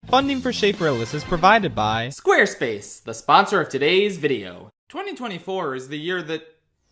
Funding for Shaperillis is provided by Squarespace, the sponsor of today's video. 2024 is the year that...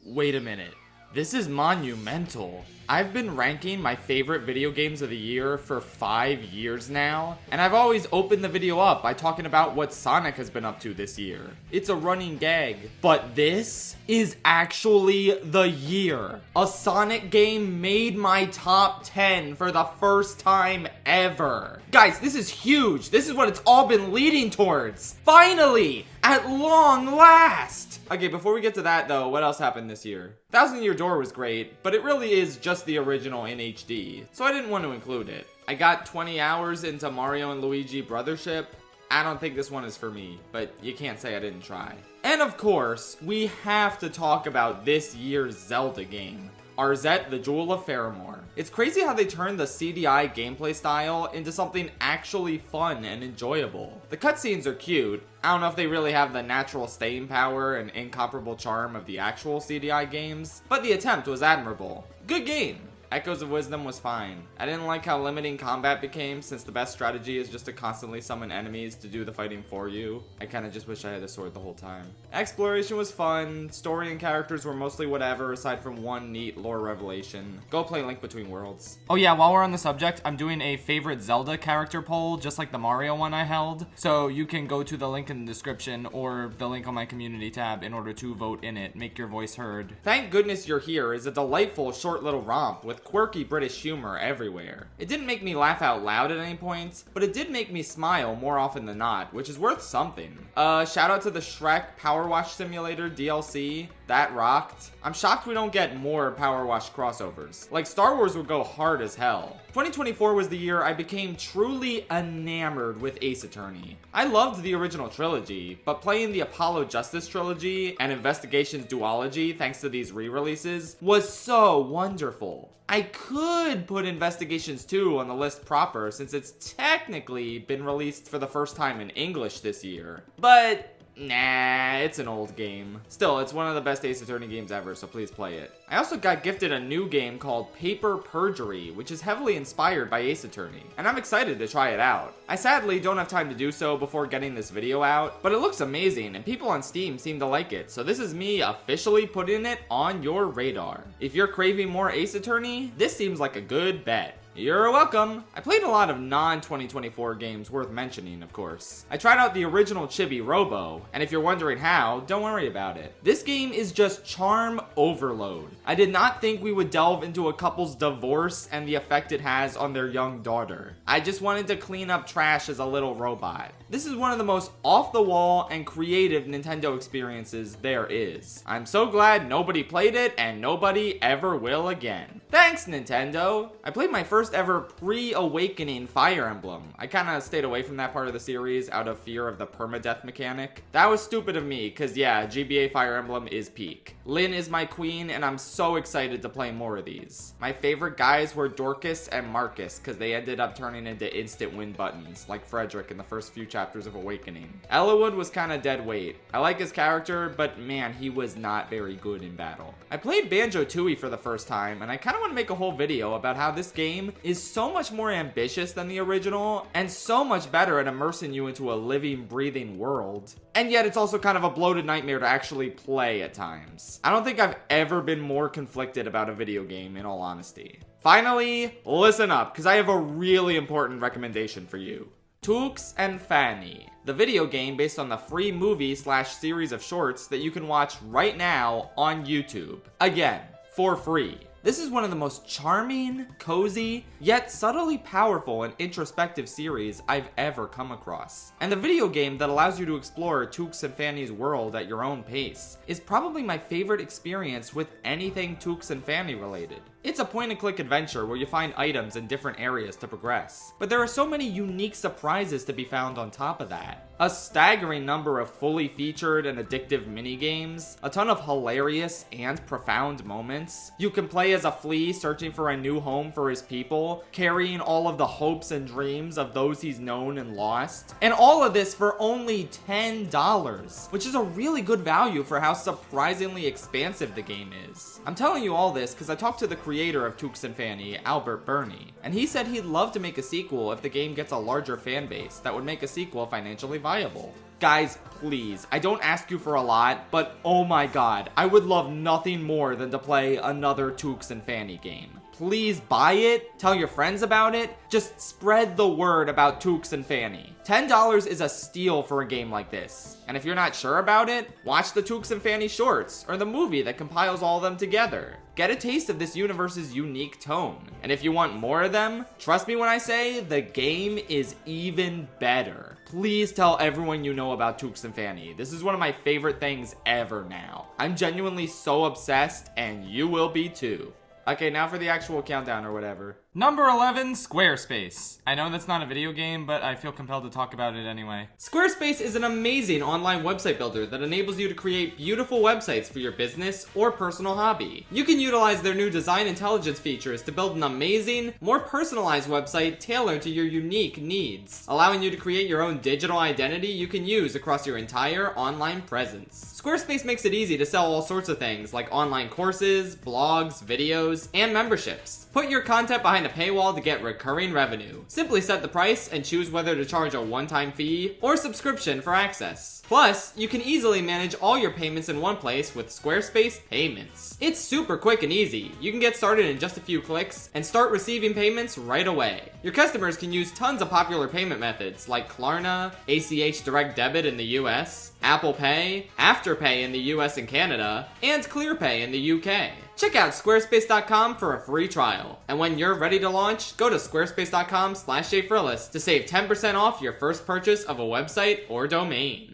Wait a minute. This is monumental. I've been ranking my favorite video games of the year for 5 years now, and I've always opened the video up by talking about what Sonic has been up to this year. It's a running gag. But this is actually the year. A Sonic game made my top 10 for the first time ever. Guys, this is huge. This is what it's all been leading towards. Finally, at long last. Okay, before we get to that though, what else happened this year? Thousand Year Door was great, but it really is just the original in HD, so I didn't want to include it. I got 20 hours into Mario and Luigi Brothership. I don't think this one is for me, but you can't say I didn't try. And of course, we have to talk about this year's Zelda game, Arzette the Jewel of Faramore. It's crazy how they turned the CDI gameplay style into something actually fun and enjoyable. The cutscenes are cute. I don't know if they really have the natural staying power and incomparable charm of the actual CDI games, but the attempt was admirable. Good game. Echoes of Wisdom was fine. I didn't like how limiting combat became, since the best strategy is just to constantly summon enemies to do the fighting for you. I kinda just wish I had a sword the whole time. Exploration was fun. Story and characters were mostly whatever, aside from one neat lore revelation. Go play Link Between Worlds. Oh yeah, while we're on the subject, I'm doing a favorite Zelda character poll, just like the Mario one I held. So you can go to the link in the description or the link on my community tab in order to vote in it. Make your voice heard. Thank Goodness You're Here is a delightful short little romp with quirky British humor everywhere. It didn't make me laugh out loud at any points, but it did make me smile more often than not, which is worth something. Shout out to the Shrek Power Wash Simulator DLC. That rocked. I'm shocked we don't get more Power Wash crossovers. Like, Star Wars would go hard as hell. 2024 was the year I became truly enamored with Ace Attorney. I loved the original trilogy, but playing the Apollo Justice trilogy and Investigations duology, thanks to these re-releases, was so wonderful. I could put Investigations 2 on the list proper, since it's technically been released for the first time in English this year. But nah, it's an old game. Still, it's one of the best Ace Attorney games ever, so please play it. I also got gifted a new game called Paper Perjury, which is heavily inspired by Ace Attorney, and I'm excited to try it out. I sadly don't have time to do so before getting this video out, but it looks amazing, and people on Steam seem to like it, so this is me officially putting it on your radar. If you're craving more Ace Attorney, this seems like a good bet. You're welcome. I played a lot of non-2024 games worth mentioning, of course. I tried out the original Chibi Robo, and if you're wondering how, don't worry about it. This game is just charm overload. I did not think we would delve into a couple's divorce and the effect it has on their young daughter. I just wanted to clean up trash as a little robot. This is one of the most off-the-wall and creative Nintendo experiences there is. I'm so glad nobody played it and nobody ever will again. Thanks, Nintendo! I played my first ever pre-awakening Fire Emblem. I kinda stayed away from that part of the series out of fear of the permadeath mechanic. That was stupid of me, cause yeah, GBA Fire Emblem is peak. Lynn is my queen, and I'm so excited to play more of these. My favorite guys were Dorcas and Marcus, cause they ended up turning into instant win buttons, like Frederick in the first few chapters of Awakening. Eliwood was kinda dead weight. I like his character, but man, he was not very good in battle. I played Banjo-Tooie for the first time, and I kinda want to make a whole video about how this game is so much more ambitious than the original, and so much better at immersing you into a living, breathing world. And yet it's also kind of a bloated nightmare to actually play at times. I don't think I've ever been more conflicted about a video game, in all honesty. Finally, listen up, because I have a really important recommendation for you. Tux and Fanny, the video game based on the free movie/series of shorts that you can watch right now on YouTube. Again, for free. This is one of the most charming, cozy, yet subtly powerful and introspective series I've ever come across. And the video game that allows you to explore Tux and Fanny's world at your own pace is probably my favorite experience with anything Tux and Fanny related. It's a point-and-click adventure where you find items in different areas to progress, but there are so many unique surprises to be found on top of that. A staggering number of fully featured and addictive minigames, a ton of hilarious and profound moments. You can play as a flea searching for a new home for his people, carrying all of the hopes and dreams of those he's known and lost. And all of this for only $10, which is a really good value for how surprisingly expansive the game is. I'm telling you all this because I talked to the creator of Tooks and Fanny, Albert Burney, and he said he'd love to make a sequel if the game gets a larger fan base that would make a sequel financially viable. Guys, please, I don't ask you for a lot, but oh my god, I would love nothing more than to play another Tooks and Fanny game. Please buy it, tell your friends about it, just spread the word about Tooks and Fanny. $10 is a steal for a game like this. And if you're not sure about it, watch the Tooks and Fanny shorts, or the movie that compiles all of them together. Get a taste of this universe's unique tone. And if you want more of them, trust me when I say the game is even better. Please tell everyone you know about Tooks and Fanny. This is one of my favorite things ever now. I'm genuinely so obsessed, and you will be too. Okay, now for the actual countdown or whatever. Number 11, Squarespace. I know that's not a video game, but I feel compelled to talk about it anyway. Squarespace is an amazing online website builder that enables you to create beautiful websites for your business or personal hobby. You can utilize their new design intelligence features to build an amazing, more personalized website tailored to your unique needs, allowing you to create your own digital identity you can use across your entire online presence. Squarespace makes it easy to sell all sorts of things like online courses, blogs, videos, and memberships. Put your content behind a paywall to get recurring revenue. Simply set the price and choose whether to charge a one-time fee or subscription for access. Plus, you can easily manage all your payments in one place with Squarespace Payments. It's super quick and easy. You can get started in just a few clicks and start receiving payments right away. Your customers can use tons of popular payment methods like Klarna, ACH Direct Debit in the US, Apple Pay, Afterpay in the US and Canada, and ClearPay in the UK. Check out squarespace.com for a free trial. And when you're ready to launch, go to squarespace.com/jfrillis to save 10% off your first purchase of a website or domain.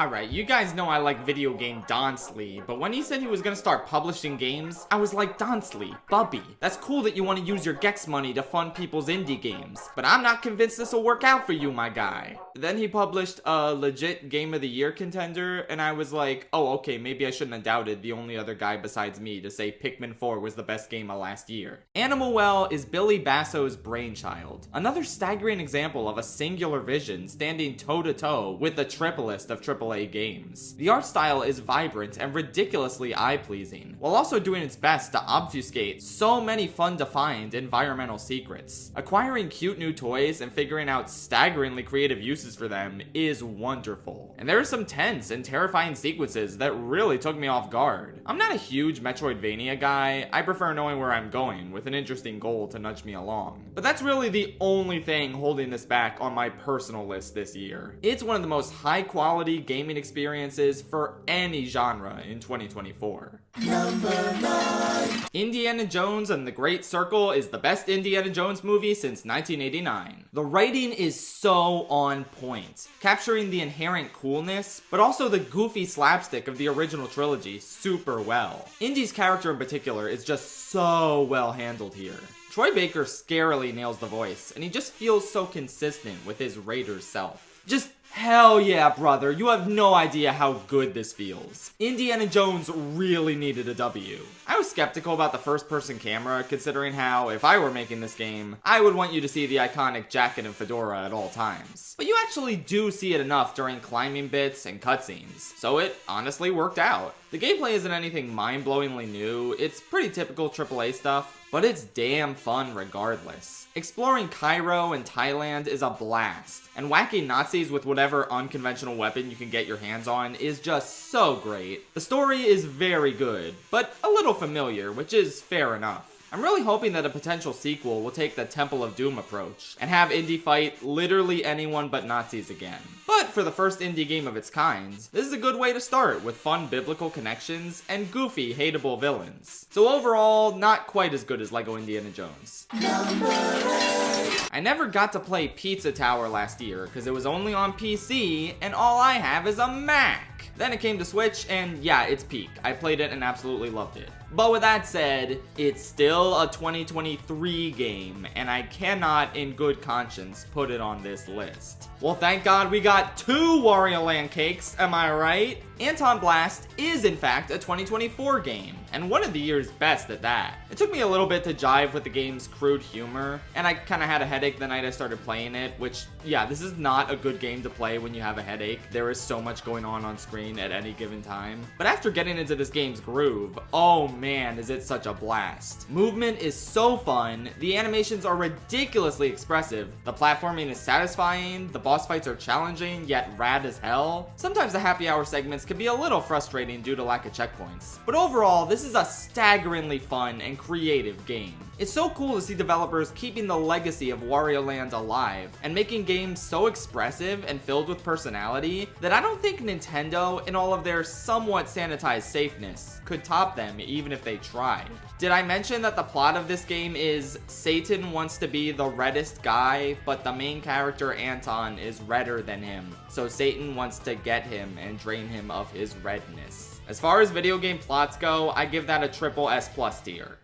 Alright, you guys know I like video game Donsley, but when he said he was gonna start publishing games, I was like, Donsley, Bubby, that's cool that you want to use your Gex money to fund people's indie games, but I'm not convinced this will work out for you, my guy. Then he published a legit Game of the Year contender, and I was like, oh, okay, maybe I shouldn't have doubted the only other guy besides me to say Pikmin 4 was the best game of last year. Animal Well is Billy Basso's brainchild. Another staggering example of a singular vision standing toe-to-toe with the triplest of AAA games. The art style is vibrant and ridiculously eye-pleasing, while also doing its best to obfuscate so many fun-to-find environmental secrets. Acquiring cute new toys and figuring out staggeringly creative uses for them is wonderful. And there are some tense and terrifying sequences that really took me off guard. I'm not a huge Metroidvania guy, I prefer knowing where I'm going with an interesting goal to nudge me along. But that's really the only thing holding this back on my personal list this year. It's one of the most high-quality gaming experiences for any genre in 2024. Number 9. Indiana Jones and the Great Circle is the best Indiana Jones movie since 1989. The writing is so on point, capturing the inherent coolness, but also the goofy slapstick of the original trilogy super well. Indy's character in particular is just so well handled here. Troy Baker scarily nails the voice, and he just feels so consistent with his Raiders self. Just hell yeah, brother, you have no idea how good this feels. Indiana Jones really needed a W. I was skeptical about the first-person camera, considering how, if I were making this game, I would want you to see the iconic jacket and fedora at all times. But you actually do see it enough during climbing bits and cutscenes, so it honestly worked out. The gameplay isn't anything mind-blowingly new, it's pretty typical AAA stuff, but it's damn fun regardless. Exploring Cairo and Thailand is a blast, and whacking Nazis with whatever unconventional weapon you can get your hands on is just so great. The story is very good, but a little familiar, which is fair enough. I'm really hoping that a potential sequel will take the Temple of Doom approach, and have Indy fight literally anyone but Nazis again. But for the first indie game of its kind, this is a good way to start with fun biblical connections and goofy, hateable villains. So overall, not quite as good as LEGO Indiana Jones. Number 8. I never got to play Pizza Tower last year because it was only on PC, and all I have is a Mac. Then it came to Switch, and yeah, it's peak. I played it and absolutely loved it. But with that said, it's still a 2023 game, and I cannot in good conscience put it on this list. Well, thank God we got 2 Wario Land cakes, am I right? Anton Blast is in fact a 2024 game, and one of the year's best at that. It took me a little bit to jive with the game's crude humor, and I kinda had a headache the night I started playing it, which, yeah, this is not a good game to play when you have a headache. There is so much going on screen at any given time. But after getting into this game's groove, oh man, is it such a blast. Movement is so fun, the animations are ridiculously expressive, the platforming is satisfying, the boss fights are challenging, yet rad as hell. Sometimes the happy hour segments can be a little frustrating due to lack of checkpoints. But overall, this is a staggeringly fun and creative game. It's so cool to see developers keeping the legacy of Wario Land alive and making games so expressive and filled with personality that I don't think Nintendo, in all of their somewhat sanitized safeness, could top them even if they tried. Did I mention that the plot of this game is Satan wants to be the reddest guy, but the main character Anton is redder than him, so Satan wants to get him and drain him of his redness. As far as video game plots go, I give that a triple S+ tier.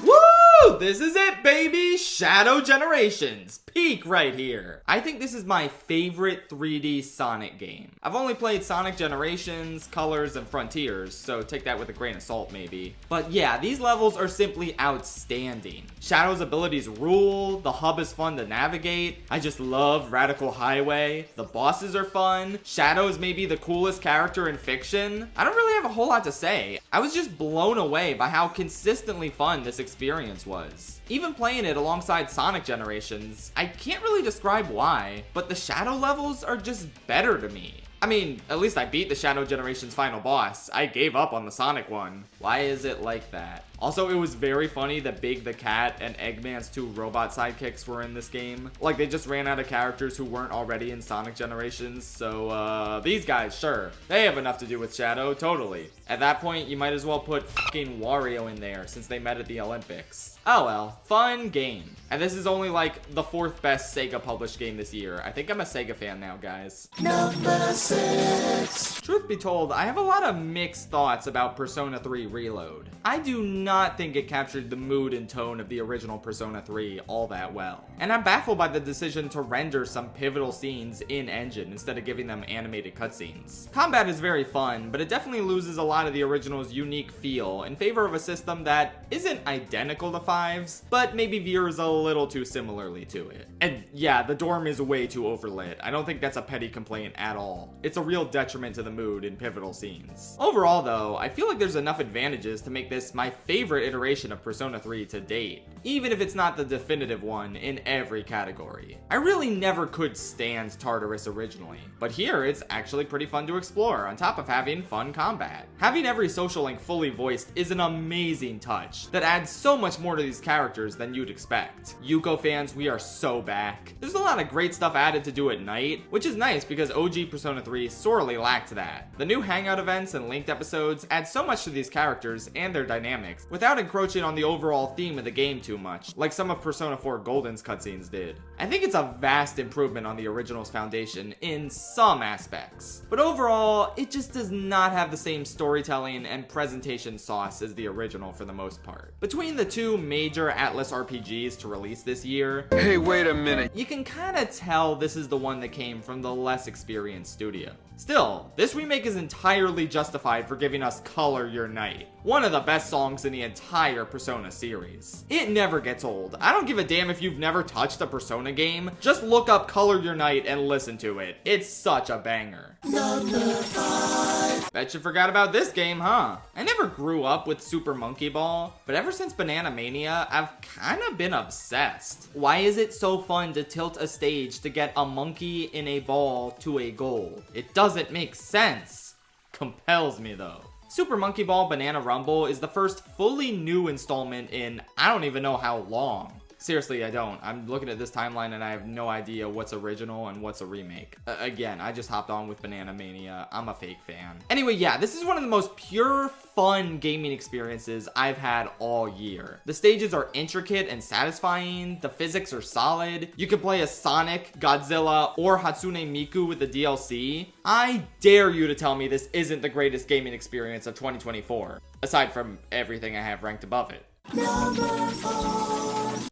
Woo! This is it, baby! Shadow Generations. Peak right here. I think this is my favorite 3D Sonic game. I've only played Sonic Generations, Colors, and Frontiers, so take that with a grain of salt maybe. But yeah, these levels are simply outstanding. Shadow's abilities rule, the hub is fun to navigate, I just love Radical Highway, the bosses are fun, Shadow is maybe the coolest character in fiction. I don't really have a whole lot to say. I was just blown away by how consistently fun this experience was. Even playing it alongside Sonic Generations, I can't really describe why, but the Shadow levels are just better to me. I mean, at least I beat the Shadow Generations final boss. I gave up on the Sonic one. Why is it like that? Also, it was very funny that Big the Cat and Eggman's 2 robot sidekicks were in this game. Like, they just ran out of characters who weren't already in Sonic Generations, so, these guys, sure. They have enough to do with Shadow, totally. At that point, you might as well put fucking Wario in there, since they met at the Olympics. Oh well, fun game. And this is only like the 4th best Sega published game this year. I think I'm a Sega fan now, guys. Number 6. Truth be told, I have a lot of mixed thoughts about Persona 3 Reload. I do not think it captured the mood and tone of the original Persona 3 all that well. And I'm baffled by the decision to render some pivotal scenes in-engine instead of giving them animated cutscenes. Combat is very fun, but it definitely loses a lot of the original's unique feel in favor of a system that isn't identical to 5's, but maybe veers a little too similarly to it. And yeah, the dorm is way too overlit. I don't think that's a petty complaint at all. It's a real detriment to the mood in pivotal scenes. Overall though, I feel like there's enough advantages to make this my favorite iteration of Persona 3 to date, even if it's not the definitive one in every category. I really never could stand Tartarus originally, but here it's actually pretty fun to explore on top of having fun combat. Having every social link fully voiced is an amazing touch that adds so much more to these characters than you'd expect. Yuko fans, we are so back. There's a lot of great stuff added to do at night, which is nice because OG Persona 3 sorely lacked that. The new hangout events and linked episodes add so much to these characters and their dynamics without encroaching on the overall theme of the game too much, like some of Persona 4 Golden's cutscenes did. I think it's a vast improvement on the original's foundation in some aspects, but overall, it just does not have the same storytelling and presentation sauce as the original for the most part. Between the two major Atlas RPGs to release this year, hey, wait a minute, you can kinda tell this is the one that came from the less experienced studio. Still, this remake is entirely justified for giving us Color Your Night, one of the best songs in the entire Persona series. It never gets old. I don't give a damn if you've never touched a Persona game, just look up Color Your Night and listen to it. It's such a banger. Number 5. Bet you forgot about this game, huh? I never grew up with Super Monkey Ball, but ever since Banana Mania, I've kinda been obsessed. Why is it so fun to tilt a stage to get a monkey in a ball to a goal? It doesn't make sense. Compels me though. Super Monkey Ball Banana Rumble is the first fully new installment in I don't even know how long. Seriously, I don't. I'm looking at this timeline and I have no idea what's original and what's a remake. Again, I just hopped on with Banana Mania. I'm a fake fan. Anyway, yeah, this is one of the most pure, fun gaming experiences I've had all year. The stages are intricate and satisfying. The physics are solid. You can play as Sonic, Godzilla, or Hatsune Miku with the DLC. I dare you to tell me this isn't the greatest gaming experience of 2024, aside from everything I have ranked above it.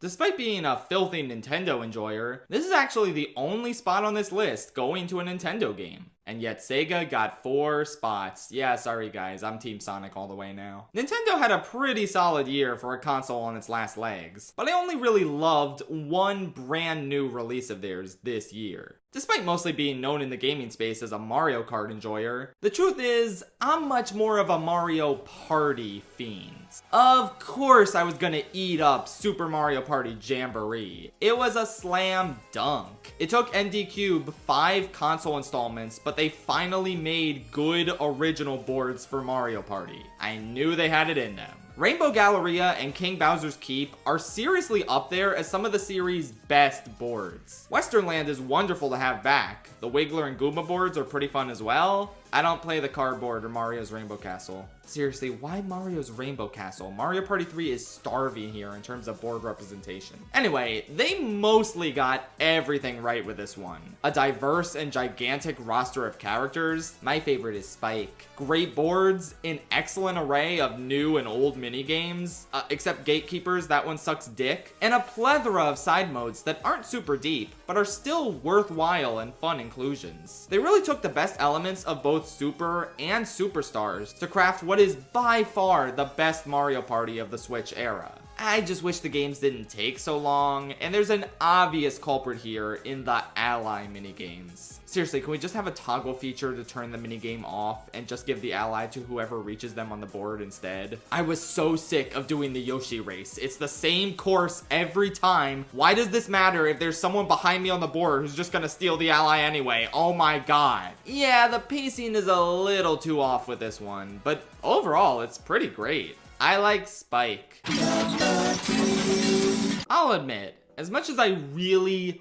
Despite being a filthy Nintendo enjoyer, this is actually the only spot on this list going to a Nintendo game. And yet Sega got 4 spots. Yeah, sorry guys, I'm Team Sonic all the way now. Nintendo had a pretty solid year for a console on its last legs, but I only really loved one brand new release of theirs this year. Despite mostly being known in the gaming space as a Mario Kart enjoyer, the truth is, I'm much more of a Mario Party fiend. Of course I was gonna eat up Super Mario Party Jamboree. It was a slam dunk. It took ND Cube 5 console installments, but they finally made good original boards for Mario Party. I knew they had it in them. Rainbow Galleria and King Bowser's Keep are seriously up there as some of the series' best boards. Western Land is wonderful to have back. The Wiggler and Goomba boards are pretty fun as well. I don't play the cardboard or Mario's Rainbow Castle. Seriously, why Mario's Rainbow Castle? Mario Party 3 is starving here in terms of board representation. Anyway, they mostly got everything right with this one. A diverse and gigantic roster of characters. My favorite is Spike. Great boards, an excellent array of new and old minigames, except Gatekeepers, that one sucks dick, and a plethora of side modes that aren't super deep, but are still worthwhile and fun inclusions. They really took the best elements of both Super and Superstars to craft what is by far the best Mario Party of the Switch era. I just wish the games didn't take so long, and there's an obvious culprit here in the ally minigames. Seriously, can we just have a toggle feature to turn the minigame off and just give the ally to whoever reaches them on the board instead? I was so sick of doing the Yoshi race. It's the same course every time. Why does this matter if there's someone behind me on the board who's just gonna steal the ally anyway? Oh my god. Yeah, the pacing is a little too off with this one, but overall, it's pretty great. I like Spike. I'll admit, as much as I really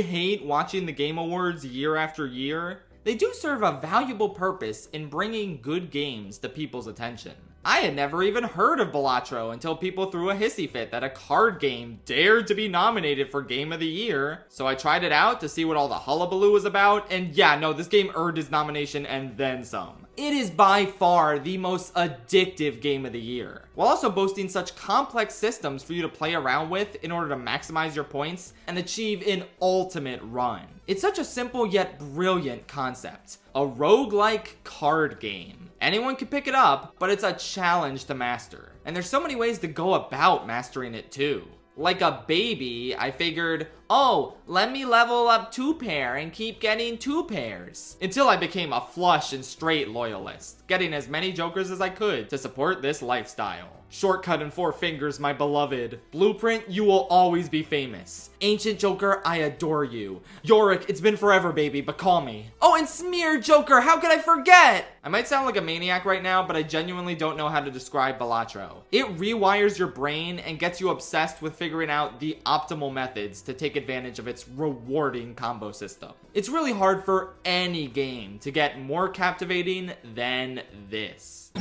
hate watching the Game Awards year after year, they do serve a valuable purpose in bringing good games to people's attention. I had never even heard of Balatro until people threw a hissy fit that a card game dared to be nominated for Game of the Year, so I tried it out to see what all the hullabaloo was about, and yeah, no, this game earned its nomination and then some. It is by far the most addictive game of the year, while also boasting such complex systems for you to play around with in order to maximize your points and achieve an ultimate run. It's such a simple yet brilliant concept. A roguelike card game. Anyone can pick it up, but it's a challenge to master. And there's so many ways to go about mastering it too. Like a baby, I figured, oh, let me level up 2-pair and keep getting 2 pairs. Until I became a flush and straight loyalist, getting as many jokers as I could to support this lifestyle. Shortcut and 4 fingers, my beloved. Blueprint, you will always be famous. Ancient Joker, I adore you. Yorick, it's been forever, baby, but call me. Oh, and Smear Joker, how could I forget? I might sound like a maniac right now, but I genuinely don't know how to describe Balatro. It rewires your brain and gets you obsessed with figuring out the optimal methods to take advantage of its rewarding combo system. It's really hard for any game to get more captivating than this.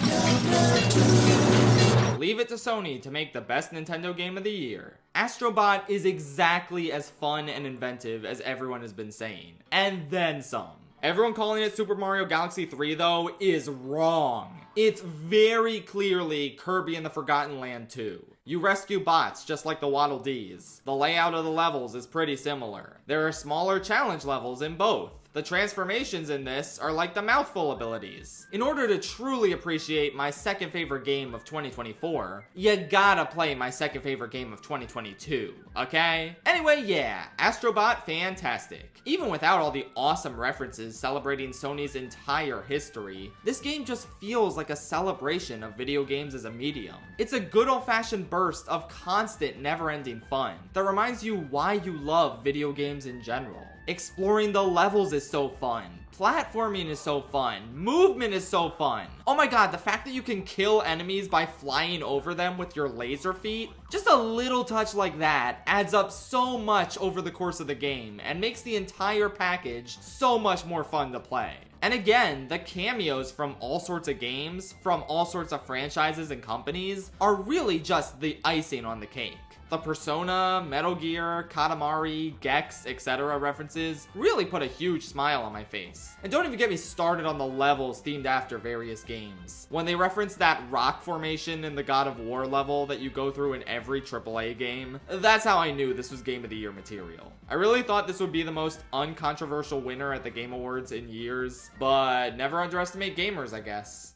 Leave it to Sony to make the best Nintendo game of the year. Astrobot is exactly as fun and inventive as everyone has been saying, and then some. Everyone calling it Super Mario Galaxy 3 though is wrong. It's very clearly Kirby and the Forgotten Land 2. You rescue bots just like the Waddle Dees. The layout of the levels is pretty similar. There are smaller challenge levels in both. The transformations in this are like the mouthful abilities. In order to truly appreciate my second favorite game of 2024, you gotta play my second favorite game of 2022, okay? Anyway, yeah, Astrobot, fantastic. Even without all the awesome references celebrating Sony's entire history, this game just feels like a celebration of video games as a medium. It's a good old-fashioned burst of constant, never-ending fun that reminds you why you love video games in general. Exploring the levels is so fun. Platforming is so fun. Movement is so fun. Oh my god, the fact that you can kill enemies by flying over them with your laser feet, just a little touch like that adds up so much over the course of the game and makes the entire package so much more fun to play. And again, the cameos from all sorts of games, from all sorts of franchises and companies, are really just the icing on the cake. The Persona, Metal Gear, Katamari, Gex, etc. references really put a huge smile on my face. And don't even get me started on the levels themed after various games. When they reference that rock formation in the God of War level that you go through in every AAA game, that's how I knew this was Game of the Year material. I really thought this would be the most uncontroversial winner at the Game Awards in years, but never underestimate gamers, I guess.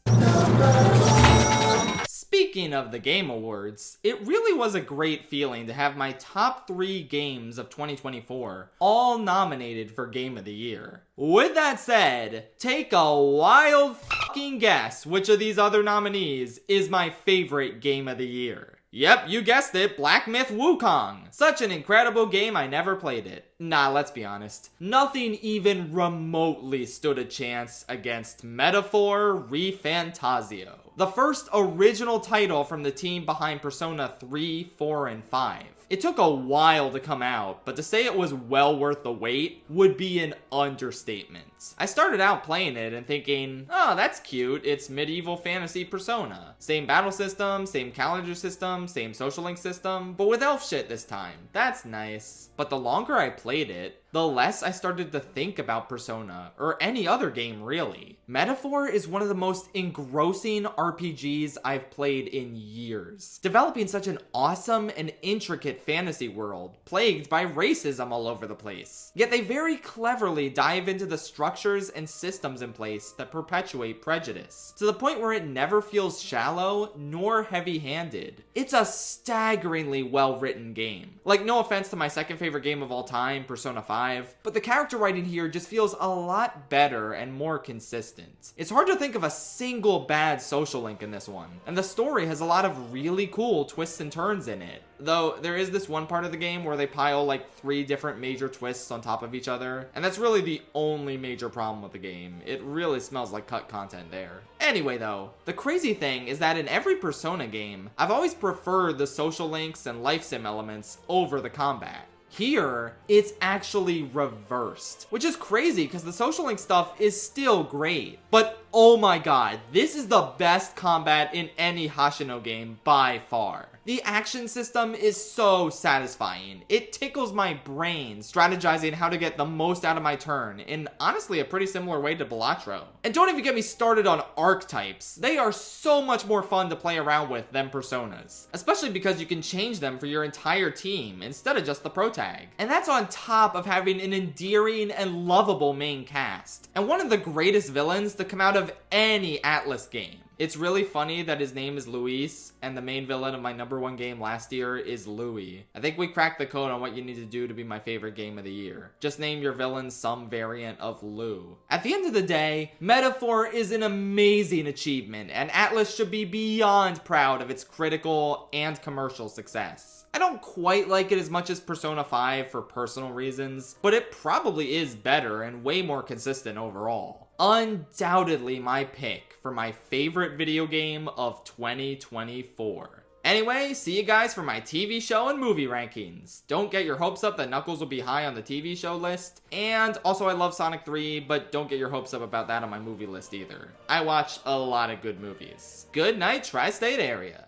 Speaking of the Game Awards, it really was a great feeling to have my top 3 games of 2024 all nominated for Game of the Year. With that said, take a wild fucking guess which of these other nominees is my favorite Game of the Year. Yep, you guessed it, Black Myth Wukong. Such an incredible game, I never played it. Nah, let's be honest. Nothing even remotely stood a chance against Metaphor ReFantazio, the first original title from the team behind Persona 3, 4, and 5. It took a while to come out, but to say it was well worth the wait would be an understatement. I started out playing it and thinking, oh, that's cute, it's medieval fantasy Persona. Same battle system, same calendar system, same social link system, but with elf shit this time. That's nice. But the longer I played it, the less I started to think about Persona, or any other game really. Metaphor is one of the most engrossing RPGs I've played in years, developing such an awesome and intricate fantasy world, plagued by racism all over the place. Yet they very cleverly dive into the structures and systems in place that perpetuate prejudice, to the point where it never feels shallow nor heavy-handed. It's a staggeringly well-written game. Like, no offense to my second favorite game of all time, Persona 5, but the character writing here just feels a lot better and more consistent. It's hard to think of a single bad social link in this one, and the story has a lot of really cool twists and turns in it. Though there is this one part of the game where they pile like 3 different major twists on top of each other, and that's really the only major problem with the game. It really smells like cut content there. Anyway though, the crazy thing is that in every Persona game, I've always preferred the social links and life sim elements over the combat. Here, it's actually reversed, which is crazy because the social link stuff is still great. But oh my god, this is the best combat in any Hashino game by far. The action system is so satisfying. It tickles my brain strategizing how to get the most out of my turn in honestly a pretty similar way to Balatro. And don't even get me started on archetypes. They are so much more fun to play around with than Personas, especially because you can change them for your entire team instead of just the protag. And that's on top of having an endearing and lovable main cast, and one of the greatest villains to come out of any Atlas game. It's really funny that his name is Luis, and the main villain of my #1 game last year is Louis. I think we cracked the code on what you need to do to be my favorite game of the year. Just name your villain some variant of Lou. At the end of the day, Metaphor is an amazing achievement, and Atlas should be beyond proud of its critical and commercial success. I don't quite like it as much as Persona 5 for personal reasons, but it probably is better and way more consistent overall. Undoubtedly my pick for my favorite video game of 2024. Anyway, see you guys for my TV show and movie rankings. Don't get your hopes up that Knuckles will be high on the TV show list. And also I love Sonic 3, but don't get your hopes up about that on my movie list either. I watch a lot of good movies. Good night, Tri-State area.